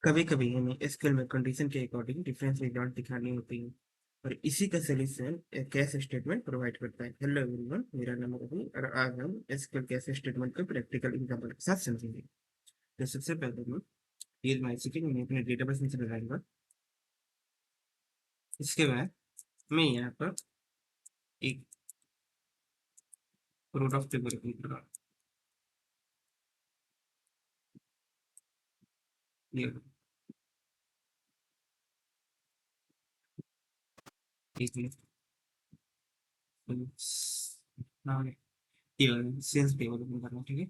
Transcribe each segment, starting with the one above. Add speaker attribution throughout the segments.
Speaker 1: कभी कभी हमें एसक्यूएल में कंडीशन के अकॉर्डिंग डिफरेंस रिजल्ट दिखानी होती है और इसी का सोल्यूशन कैश स्टेटमेंट प्रोवाइड करता है। हेलो एवरीवन, मेरा नाम है रवि और आज हम एसक्यूएल कैश स्टेटमेंट को प्रैक्टिकल एग्जांपल के साथ समझेंगे। तो सबसे पहले मैं ये माई सेकंड में अपने डेटाबेस में चला जाऊंगा। इसके बाद मैं यहाँ पर एक रूट ऑफ टेबल करूँगा। ये एक मिनट, हाँ, टेबल सेल्स टेबल ओपन करना, ठीक है।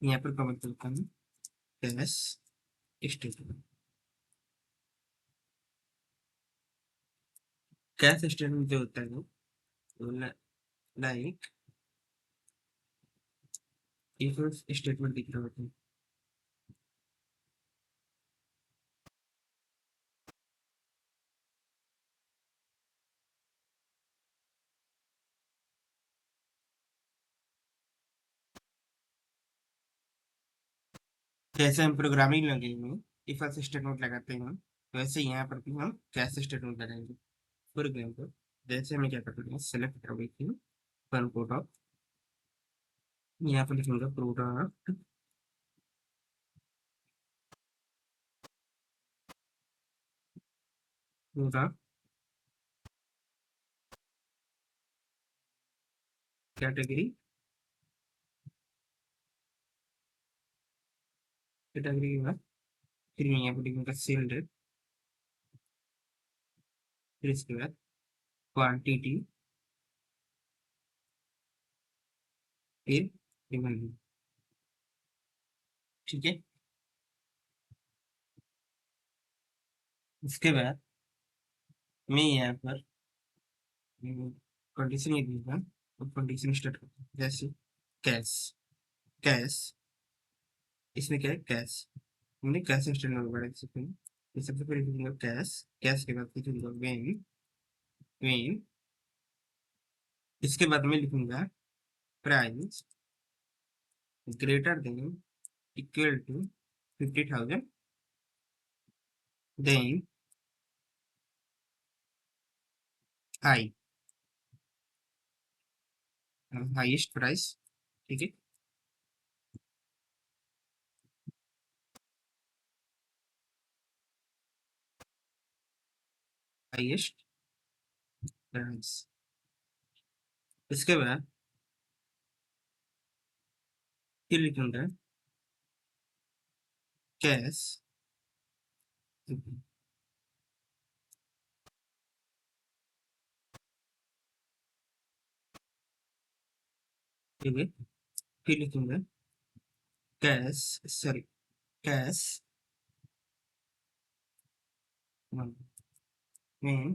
Speaker 1: यहाँ पर कवर करता हूँ कैश स्टेटमेंट। कैश स्टेटमेंट जो होता है वो लाइक डिफरेंस स्टेटमेंट दिख रहा होता है। जैसे हम प्रोग्रामिंग लैंग्वेज में इफ एल्स स्टेटमेंट लगाते हैं, वैसे यहाँ पर भी हम कैश स्टेटमेंट लगाएंगे। फॉर एग्जाम्पल, जैसे मैं क्या करते हैं, सेलेक्ट कर लेती हूँ वन प्रोडक्ट, यहाँ पर लिखूंगा प्रोडक्ट प्रोडक्ट कैटेगरी, कैटेगरी के बाद फिर मैं यहाँ पर लिखूंगा सेल रेट, फिर इसके बाद क्वांटिटी, फिर रिवेन्यू, ठीक है। इसके बाद मैं यहाँ पर कंडीशन ये दूंगा और कंडीशन स्टार्ट करता हूँ। जैसे कैश, कैश, इसमें क्या है, कैश, हमने कैश स्टेटमेंट वगैरह देख सकते हैं। ये सबसे पहले लिखूंगा कैश, कैश के बाद लिखूंगा वेन, वेन, इसके बाद में लिखूंगा price greater than equal to 50,000, then high, highest price, ठीक है। हाईएस्ट प्राइस, इसके बाद फिर लिखूंगा कैश, ठीक है। फिर लिखूंगा case, sorry, case when,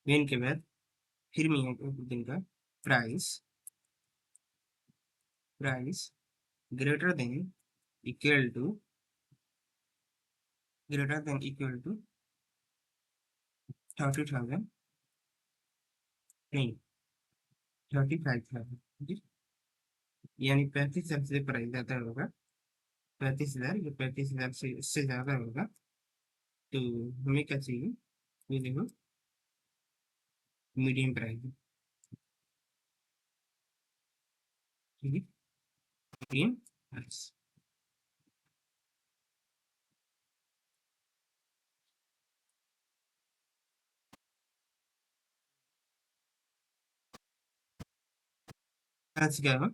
Speaker 1: when के बाद फिर मैं यहाँ पे दूंगा price, price greater than equal to, greater than equal to 30,000, नहीं, 35,000, यानी 35,000 से प्राइस ज्यादा होगा, 35,000 या 35,000 से उससे ज्यादा होगा। तो हमें क्या चाहिए, ये देखो, मीडियम प्राइस, ठीक है, मीडियम प्राइस। आज क्या होगा,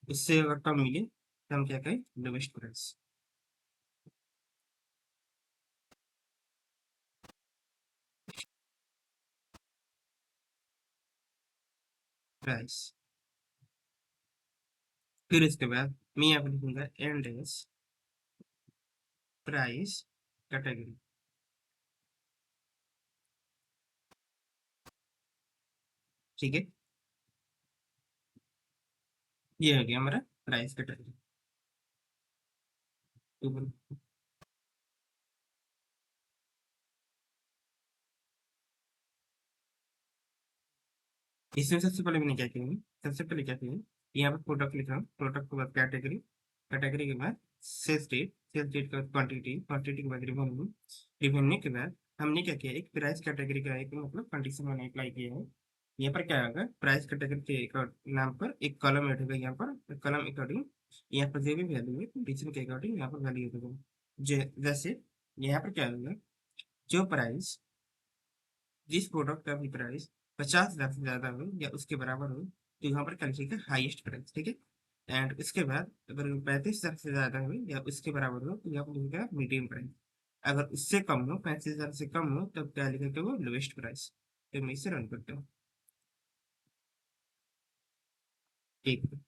Speaker 1: इससे अगर कम मिले तो हम क्या कहें, लोवेस्ट प्राइस, प्राइस। फिर इसके बाद मैं यहाँ पर लिखूंगा एंड एस प्राइस कैटेगरी, ठीक है। ये हो गया हमारा प्राइस कैटेगरी। तो इसमें सबसे पहले मैंने क्या किया है, सबसे पहले क्या किया है, यहाँ पर प्रोडक्ट लिख रहा हूँ, प्रोडक्ट के बाद कैटेगरी, कैटेगरी के बाद सेल्स डेट के बाद क्वांटिटी, क्वांटिटी के बाद रिवेन्यू, रिवेन्यू के बाद हमने क्या किया, एक प्राइस कैटेगरी का एक मतलब कंडीशन मैंने अप्लाई किया है। यहाँ पर क्या होगा, प्राइस कैटेगरी के नाम पर एक कॉलम ऐड होगा, यहाँ पर कॉलम अकॉर्डिंग यहाँ पर जो भी वैल्यू है कंडीशन के अकॉर्डिंग यहाँ पर वैल्यू होगा। जैसे यहाँ पर क्या होगा, जो प्राइस, जिस प्रोडक्ट का भी प्राइस 50,000 से ज्यादा हो या उसके बराबर हो तो यहाँ पर क्या लिखेगा, हाईएस्ट प्राइस, ठीक है। एंड उसके बाद अगर 35,000 से ज्यादा हो या उसके बराबर हो तो यहाँ पर लिखेगा मीडियम प्राइस। अगर उससे कम हो, 35,000 से कम हो, तब क्या लिखेगा, वो लोएस्ट प्राइस। तो मैं इसे रन करता हूँ। ठीक है।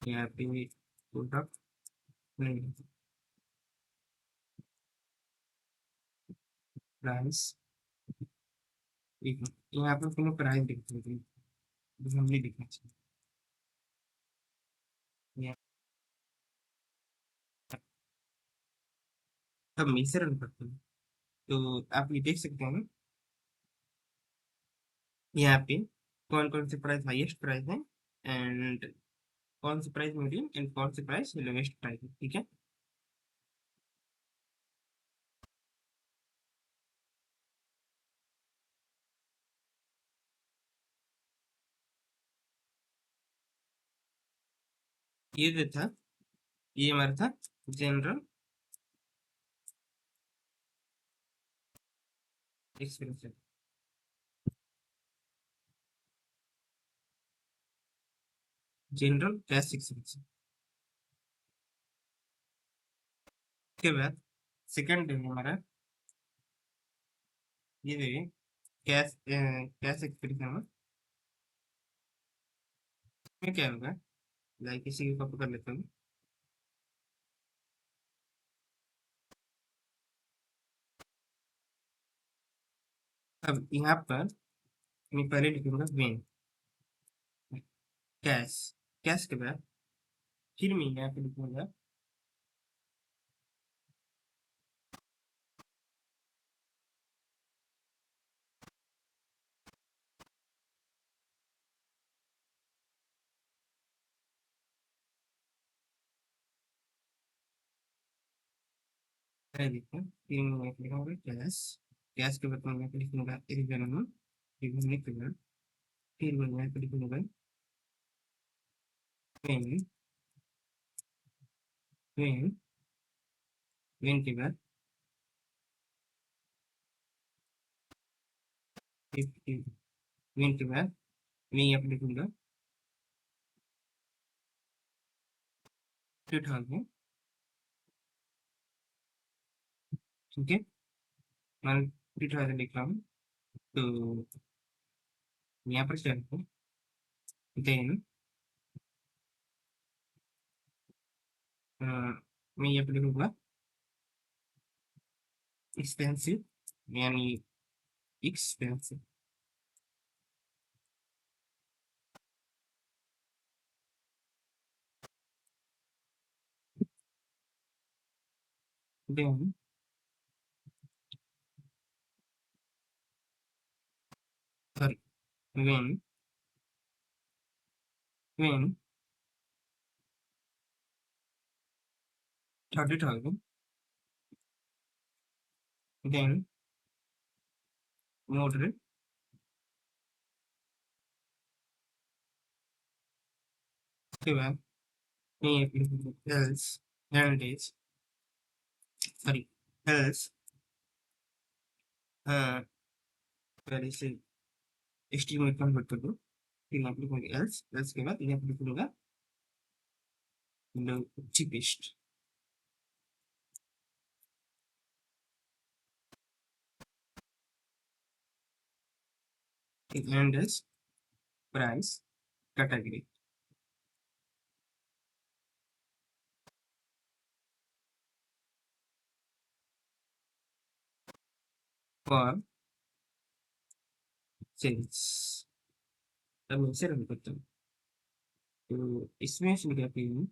Speaker 1: यहाँ पे प्रोडक्ट नहीं, प्राइस, यहाँ पर तुम्हें प्राइस दिखती है, जो हमने दिखना चाहिए। यहाँ तब मैं इसे रन करता हूँ। तो आप ये देख सकते हैं यहाँ पे कौन कौन से प्राइस हाईएस्ट प्राइस है, एंड कौन सी प्राइस मीडियम एंड कौन सी प्राइस लोवेस्ट प्राइस है, ठीक है। ये जो था, ये हमारा था general expenses, general cash expenses. उसके बाद सेकंड है हमारा ये देखिए, कैश कैश एक्सपेंसेस में क्या होगा, लाइक इसी को कॉपी कर लेता हूँ। अब यहाँ पर मैं पहले लिखूंगा वेन कैश, कैश के बाद फिर मैं यहाँ पे लिखूंगा लिखूँ, फिर मैं यहाँ पे लिखूंगा कैश, कैश के बाद मैं यहाँ पे लिखूंगा रिवेन्यू, रिवेन्यू के बाद फिर मैं यहाँ पे लिखूंगा वेन, वेन, वेन के बाद वेन के बाद मैं यहाँ पे लिखूंगा 2000, ठीक है। मैं 2000 लिख रहा हूँ। तो यहाँ पर क्या लिखूँ, देन मैं यहाँ पे लिखूंगा एक्सपेंसिव, यानी expensive, then sorry, when, when 30,000, then moderate, उसके बाद मैं यहाँ पे लिखूंगा एल्स, एल्डेज, सॉरी, एल्स, पहले से एचटीएमएल में कन्वर्ट कर दो, फिर यहाँ पे लिखूंगा एल्स, एल्स के बाद यहाँ पे लिखूंगा cheapest, and else price category for sales. अब मैं इसे रन करता हूँ। तो इसमें से क्या करेंगे,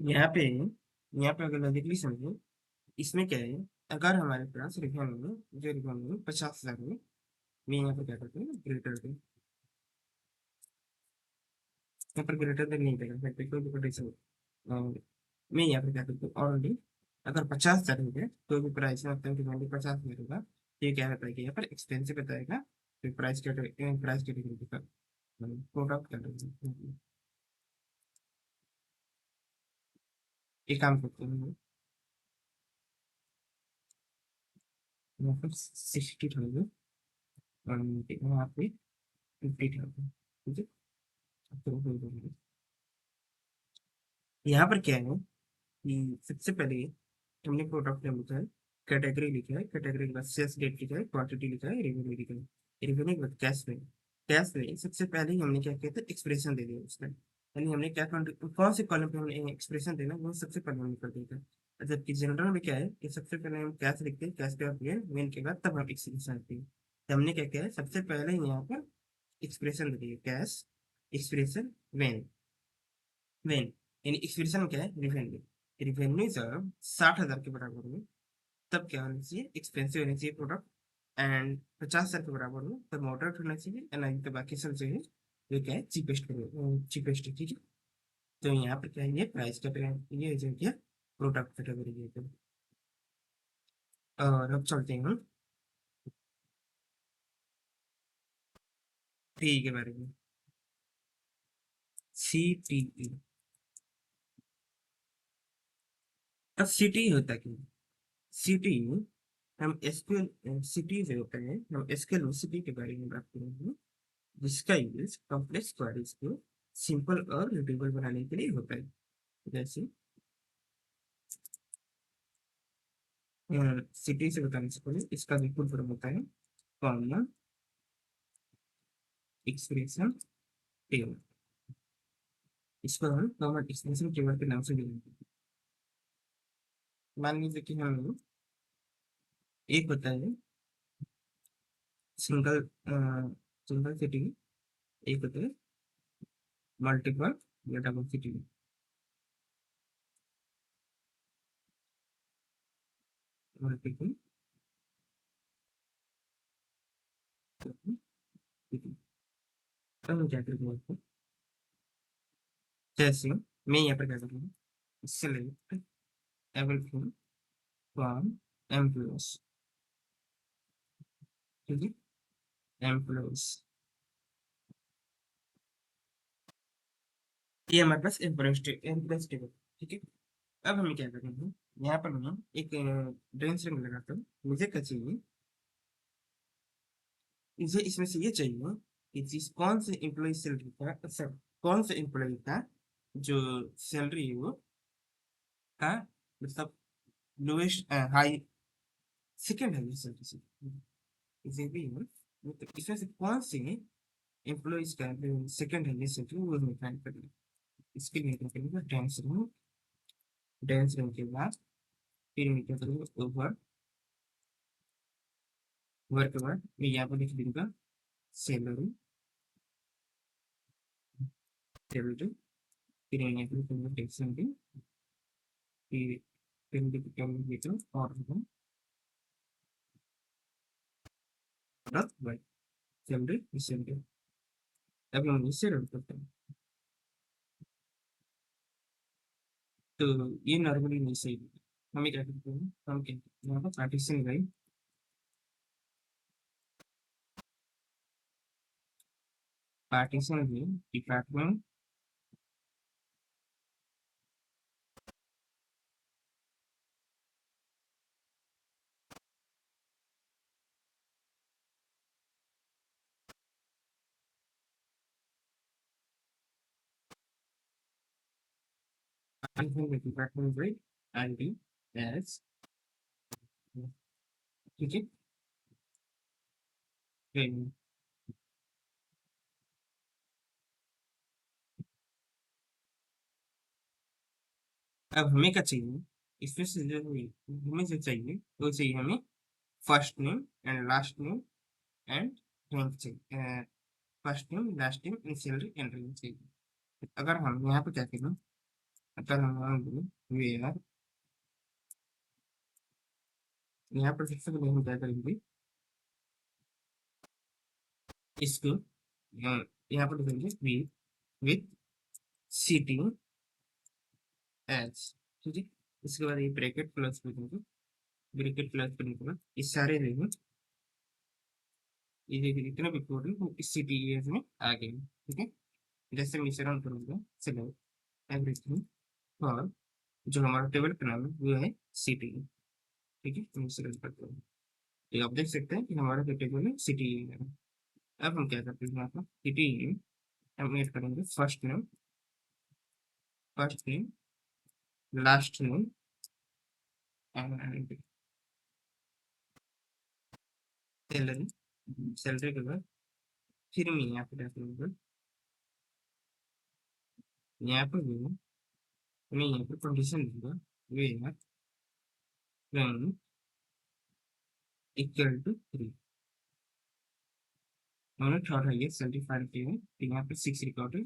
Speaker 1: यहाँ पे, यहाँ पे अगर लॉजिकली समझो, इसमें क्या है, अगर हमारे पास रिफंड जो रिफंड 50,000 में, मैं यहाँ पर क्या करता हूँ, ग्रेटर देन, यहाँ पर ग्रेटर देन नहीं देगा, फैक्ट्री कोई भी कंडीशन, मैं यहाँ पर क्या करता हूँ, ऑलरेडी अगर 50,000 हो गया तो भी प्राइस में मतलब रिफंड 50,000 होगा, ये क्या बताएगा यहाँ पर एक्सपेंसिव बताएगा, फिर प्राइस कैटेगरी का प्रोडक्ट कर, एक काम करते हैं, यहाँ पर 60,000 और यहाँ पे 50,000, ठीक है। तो यहाँ पर क्या है कि सबसे पहले हमने प्रोडक्ट नेम लिखा है, कैटेगरी लिखा है, कैटेगरी के बाद सेल्स डेट लिखा है, क्वांटिटी लिखा है, रेवेन्यू लिखा है, रेवेन्यू के बाद कैश में सबसे पहले ही हमने क्या किया था, एक्सप्रेशन दे दिया उसका, यानी हमने क्या कौन से कॉलम पे हमने एक्सप्रेशन देना वो सबसे पहले हमने कर दिया था। जबकि जनरल में क्या है कि सबसे पहले हम कैश लिखते हैं, कैश के बाद मेन के बाद तब हम एक्सप्रेशन लिखते हैं, तो हमने क्या किया है सबसे पहले ही यहाँ पर एक्सप्रेशन दे दिया, कैश एक्सप्रेशन वेन, वेन यानी एक्सप्रेशन क्या है, रिवेन्यू, रिवेन्यू जब 60,000 के बराबर हो तब क्या होना चाहिए, एक्सपेंसिव होना चाहिए प्रोडक्ट, एंड 50,000 के बराबर हो तब मॉडरेट होना चाहिए, एंड नहीं तो बाकी सब जो है ये क्या है चीपेस्ट, चीपेस्ट, ठीक है। तो यहाँ पर क्या है, ये प्राइस कैटेगरी, ये जो क्या प्रोडक्ट कैटेगरी है, तो और अब चलते हैं हम टी के बारे में, CTE। अब सिटी होता क्या, सिटी, हम एसक्यूएल सिटी जो होता है, हम एसक्यूएल सिटी के बारे में बात करेंगे, जिसका यूज कॉम्प्लेक्स क्वेरीज को सिंपल और रीडेबल बनाने के लिए होता है। जैसे सिटी से बताने से पहले इसका बिल्कुल फर्क होता है, कॉमन एक्सप्रेशन टेबल, इसको हम कॉमन एक्सप्रेशन टेबल के नाम से जानते हैं। मान लीजिए कि हम एक होता है सिंगल सिंगल सिटी, एक होता है मल्टीपल या डबल सिटी, मल्टीपल सिटी। तब हम क्या करते हैं, जैसे मैं यहाँ पर क्या करूँगा, सिलेक्ट एवरीथिंग फ्रॉम एम्प्लॉयज, ठीक है, एम्प्लॉयज, ये हमारे पास एम्प्लॉयज टेबल, ठीक है। अब हमें क्या करेंगे, यहाँ पर मैं एक डेंस रिंग लगाता हूँ, मुझे क्या चाहिए, मुझे इसमें से ये चाहिए कि चीज कौन से एम्प्लॉय सैलरी का, सब कौन से एम्प्लॉय का जो सैलरी है वो का मतलब lowest high, second highest salary से, इसे भी है, मतलब इसमें से कौन से एम्प्लॉयज का सेकेंड हाईएस्ट सैलरी वो हमें फाइंड करना है। इसके लिए क्या करेंगे, डेंस रिंग के बाद फिर मैं क्या करूँगा, ओवर, ओवर के बाद मैं यहाँ पर लिख दूंगा सैलरी, सैलरी, फिर मैं यहाँ पर लिखूंगा टेक्सन भी, फिर लिखूंगा और बाय सैलरी सैलरी। अब हम इससे रन करते हैं, तो ये नॉर्मली नहीं सही है। हमें क्या करते हैं, हम क्या करते हैं, यहाँ पर पार्टीशन बाई, पार्टीशन में department, department by ID S, ठीक है। फिर अब हमें क्या चाहिए, इसमें से जो हमें जो चाहिए वो चाहिए हमें first name and last name and rank चाहिए, first name last name and salary and rank चाहिए। अगर हम यहाँ पे क्या करें, अगर हम वे आर यहाँ पर सबसे पहले हम क्या करेंगे, इसको यहाँ पर लिखेंगे विथ सीटिंग एज, ठीक है। इसके बाद ये ब्रैकेट प्लस करेंगे, ब्रैकेट प्लस करने के बाद ये सारे रहेंगे, ये देखिए जितने भी कोड है वो इस सिटी एज में आ गए, ठीक है। जैसे मिश्रण करूंगा, सिलेक्ट एवरीथिंग फॉर, जो हमारा टेबल का नाम है वो है सिटी, ठीक है। तो मिश्रण करते हैं, ये आप देख सकते हैं कि हमारा जो टेबल है सिटी है। अब हम क्या करते हैं, यहाँ पर सिटी हम ऐड करेंगे first name last name and salary, salary के बाद फिर मैं यहाँ पे क्या करूँगा, यहाँ पर भी मैं यहाँ पे कंडीशन दूंगा, वे आर व्हेन इक्वल टू 3, हमने थर्ड है ये सैलरी फाइल किया है, तो यहाँ पे 6 रिकॉर्ड है,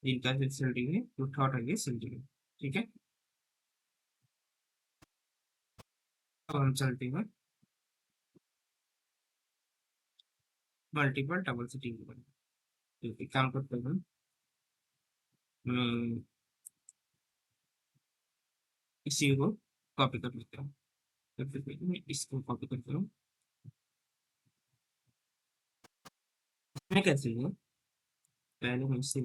Speaker 1: इनका जो सैलरी है वो थर्ड है ये सैलरी है, ठीक है। अब हम चलते हैं मल्टीपल डबल सिटिंग के बारे में। तो एक काम करते हैं, मैं इसी को कॉपी कर लेता हूँ, तो फिर मैं इसको कॉपी करता हूँ। मैं कैसे है, पहले हम इसे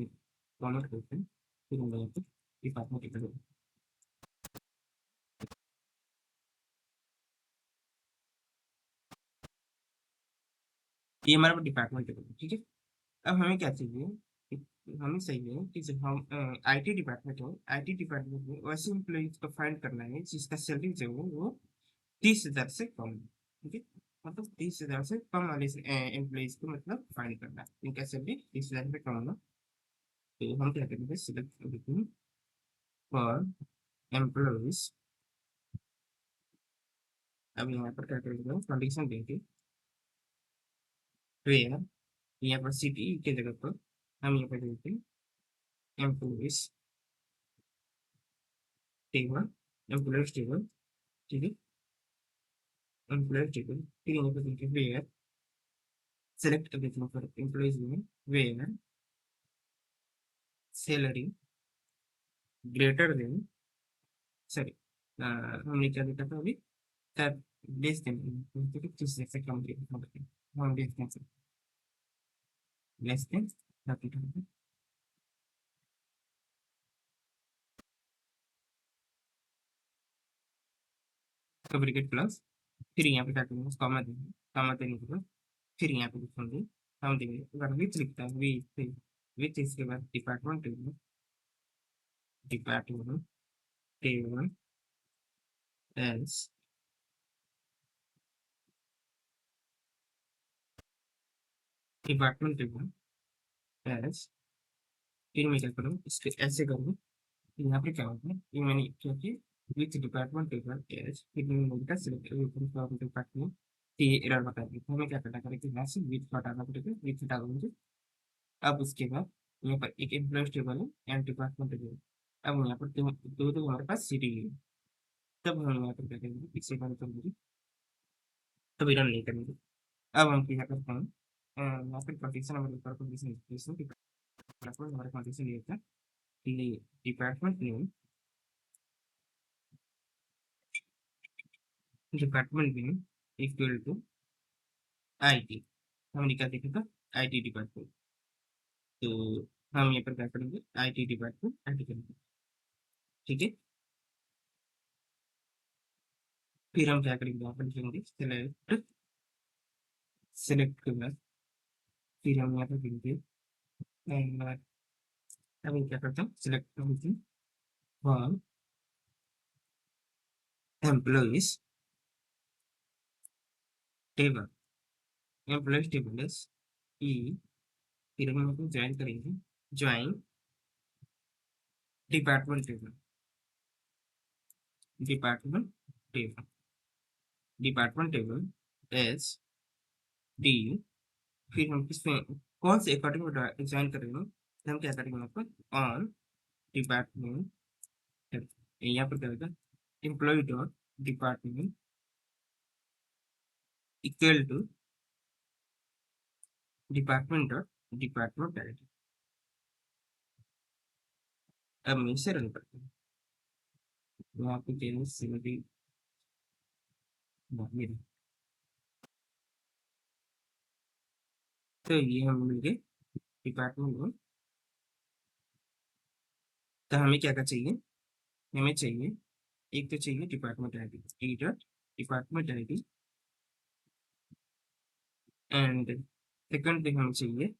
Speaker 1: कॉमेंट करते हैं, फिर हम यहाँ पे डिपार्टमेंट लिख देते हैं। ये हमारा डिपार्टमेंट है, ठीक है। अब हमें क्या चाहिए, हमें चाहिए कि जब हम आईटी डिपार्टमेंट हो, आईटी डिपार्टमेंट में वैसे एम्प्लॉइज को फाइंड करना है जिसका सैलरी जो है वो 30,000 से कम है, ठीक है। मतलब 30,000 से कम वाले एम्प्लॉइज को मतलब फाइंड करना है, इनका सैलरी 30,000 से कम होगा। तो हम क्या करेंगे, सिलेक्ट करेंगे फॉर एम्प्लॉइज, अब यहाँ पर क्या करेंगे, कंडीशन देंगे वेयर, यहाँ पर सिटी के जगह पर हम यहाँ पर देते हैं एम्प्लॉइज टेबल, एम्प्लॉइज टेबल, ठीक है। एम्प्लॉइज टेबल फिर यहाँ पर देंगे where, select everything for employees में where salary greater than, sorry हमने क्या देखा था अभी, तब लेस देन, क्योंकि 30 से कम देखा था, हम देखते हैं लेस देन 30,000, ब्रैकेट प्लस, फिर यहाँ पे क्या करेंगे, कॉमा देंगे, कॉमा देने के बाद फिर यहाँ पे लिखेंगे, हम देंगे अगर विथ लिखता है विथ, विथ इसके बाद department table, department table else, department table else, फिर मैं क्या करूँ, इसके ऐसे करूँ, यहाँ पे क्या होता है, ये मैंने क्योंकि विथ डिपार्टमेंट टेबल एज फिर मैंने उनका सिलेक्ट डिपार्टमेंट, ये एरर बता दी, तो हमें क्या करना करेंगे, यहाँ से विथ हटाना पड़ेगा, विथ हटा देंगे। अब उसके बाद यहाँ पर एक एम्प्लॉयज टेबल है एंड डिपार्टमेंट टेबल है। अब यहाँ पर दो दो हमारे पास सिटी है, तब हम यहाँ पर क्या करेंगे, इसे बंद कर देंगे, तभी रन नहीं करेंगे। अब हम क्या करते हैं, यहाँ पर कंडीशन हमारे ऊपर कंडीशन हमारा कंडीशन ये था कि department name equal to IT, हमने क्या देखा था, आईटी डिपार्टमेंट, तो हम यहाँ पर क्या करेंगे, आईटी डिपार्टमेंट आईटी करेंगे, ठीक है। फिर हम क्या करेंगे, यहाँ पर लिखेंगे सेलेक्ट, सेलेक्ट के बाद फिर हम यहाँ पर लिखेंगे अभी क्या करता हूँ, सिलेक्ट करूँगी for employees table, employees table S E, फिर हम यहाँ पर ज्वाइन करेंगे, join department table, department table, department table S D, फिर हम इसमें कौन से अकॉर्डिंग ज्वाइन करेंगे, तो हम क्या करेंगे यहाँ पर ऑन डिपार्टमेंट, यहाँ पर क्या होगा, employee dot department equal to department dot department directory. अब मैं इसे रन करता हूँ। यहाँ पे टेन सिमिलरी तो ये हम मिल गए डिपार्टमेंट में। तो हमें क्या क्या चाहिए, हमें चाहिए एक तो चाहिए department ID, D dot department ID, and second thing हमें चाहिए,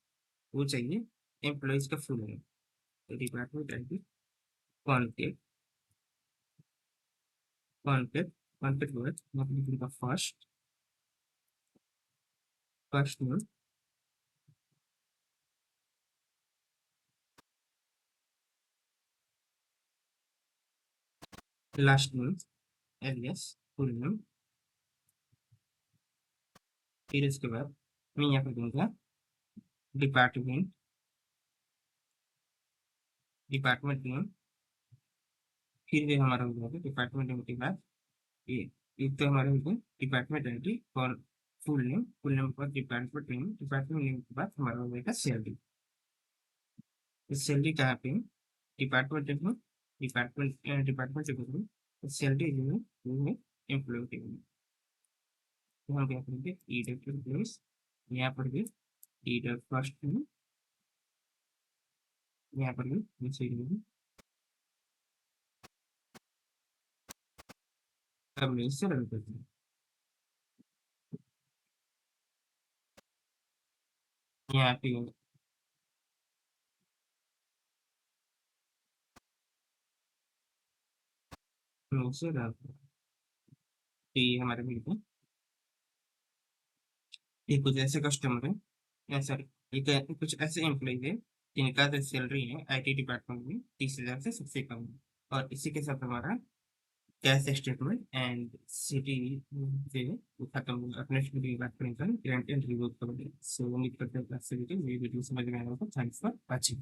Speaker 1: वो चाहिए एम्प्लॉयज का फुल नेम। तो department ID concat, concat word यहाँ पे लिखूंगा first, first name, last name alias full name. फिर इसके बाद मैं यहाँ पे दूंगा डिपार्टमेंट, डिपार्टमेंट नेम। फिर भी हमारा हो जाएगा डिपार्टमेंट नेम के बाद ये, एक तो हमारे हो गए डिपार्टमेंट आईडी और फुल नेम के बाद डिपार्टमेंट नेम, डिपार्टमेंट नेम के बाद हमारा हो जाएगा सैलरी। इस सैलरी कहाँ पे है, डिपार्टमेंट टेबल, डिपार्टमेंट टेबल में सैलरी जो है वो है एम्प्लॉय टेबल में। तो हम क्या करेंगे ई डॉट एम्प्लॉयज, यहाँ पर भी ई डॉट फर्स्ट में, यहाँ पर भी नीचे में। अब मैं इससे रन करते हैं। यहाँ पे मैं इससे रन करते हैं। तो ये हमारे मिलते हैं, ये कुछ ऐसे कस्टमर है, या सॉरी ये कुछ ऐसे एम्प्लॉय है जिनका जो सैलरी है आईटी डिपार्टमेंट में 30,000 से सबसे कम है। और इसी के साथ हमारा कैश स्टेटमेंट एंड सिटी से वो खत्म हुआ। अपने स्टूडियो की बात करें तो ग्रांट एंड रिवॉर्ड करेंगे। सो उम्मीद करते हैं क्लास से वीडियो समझ में आया होगा। Thanks for watching.